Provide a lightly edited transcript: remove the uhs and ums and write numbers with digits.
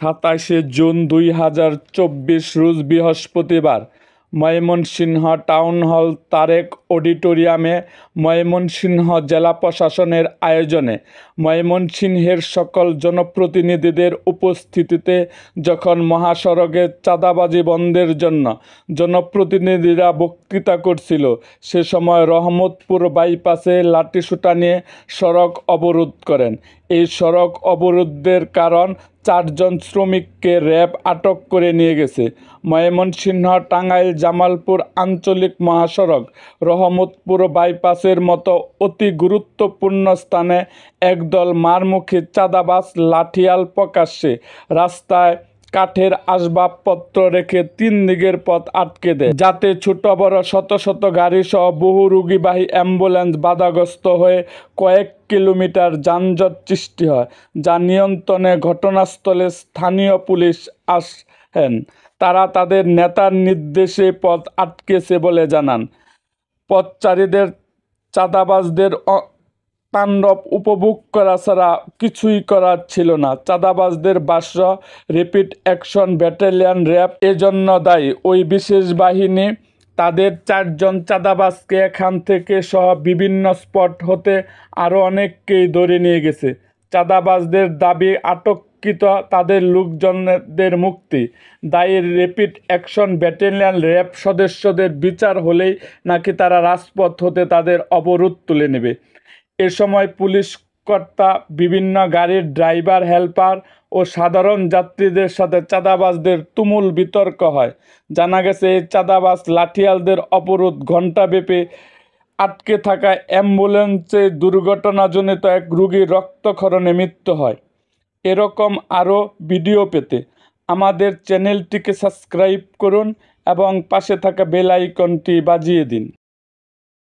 27 June 2024 রোজ বৃহস্পতিবার Mymensingh town hall Tarique অডিটোরিয়ামে ময়মনসিংহ জেলা প্রশাসনের আয়োজনে ময়মনসিংহের সকল জনপ্রতিনিধিদের উপস্থিতিতে যখন মহাসড়কে চাঁদাবাজি বন্ধের জন্য জনপ্রতিনিধিরা বক্তৃতা করছিল, সে সময় রহমতপুর বাইপাসে লাঠিসোঁটা নিয়ে সড়ক অবরোধ করেন। এই সড়ক অবরোধের কারণ 4 জন শ্রমিককে র্যাব আটক করে নিয়ে গেছে। ময়মনসিংহ টাঙ্গাইল জামালপুর আঞ্চলিক মহাসড়ক রহমতপুর বাইপাসের মতো অতি গুরুত্বপূর্ণ স্থানে একদল মারমুখী চাঁদাবাজ লাঠিয়াল প্রকাশ্যে রাস্তায় কাঠের আসবাবপত্র রেখে 3 দিকের পথ আটকে দেয়, যাতে ছোট বড় শত শত গাড়িসহ বহু রোগীবাহী অ্যাম্বুলেন্স বাধাগ্রস্ত হয়ে কয়েক কিলোমিটার যানজট সৃষ্টি হয়, যা নিয়ন্ত্রণে ঘটনাস্থলে স্থানীয় পুলিশ আসেন। তারা তাদের নেতার নির্দেশে পথ আটকেছে বলে জানান। পথচারীদের চাঁদাবাজদের তাণ্ডব উপভোগ করা ছাড়া কিছুই করার ছিল না। চাঁদাবাজদের ভাষ্য, র্যাপিড অ্যাকশন ব্যাটালিয়ন র্যাব এজন্য দায়ী। ওই বিশেষ বাহিনী তাদের 4 জন চাঁদাবাজকে এখান থেকে সহ বিভিন্ন স্পট হতে আরও অনেককেই ধরে নিয়ে গেছে। চাঁদাবাজদের দাবি আটককৃত তাদের লোকজনদের মুক্তি। দায়ী র্যাপিড অ্যাকশন ব্যাটালিয়ন র্যাব সদস্যদের বিচার হলেই নাকি তারা রাজপথ হতে তাদের অবরোধ তুলে নেবে। এ সময় পুলিশ কর্তা, বিভিন্ন গাড়ির ড্রাইভার, হেলপার ও সাধারণ যাত্রীদের সাথে চাঁদাবাজদের তুমুল বিতর্ক হয়। জানা গেছে, এই চাঁদাবাজ লাঠিয়ালদের অবরোধ ঘণ্টাব্যাপী আটকে থাকায় অ্যাম্বুলেন্সে দুর্ঘটনাজনিত এক রোগীর রক্তক্ষরণে মৃত্যু হয়। এরকম আরও ভিডিও পেতে আমাদের চ্যানেলটিকে সাবস্ক্রাইব করুন এবং পাশে থাকা বেল আইকনটি বাজিয়ে দিন।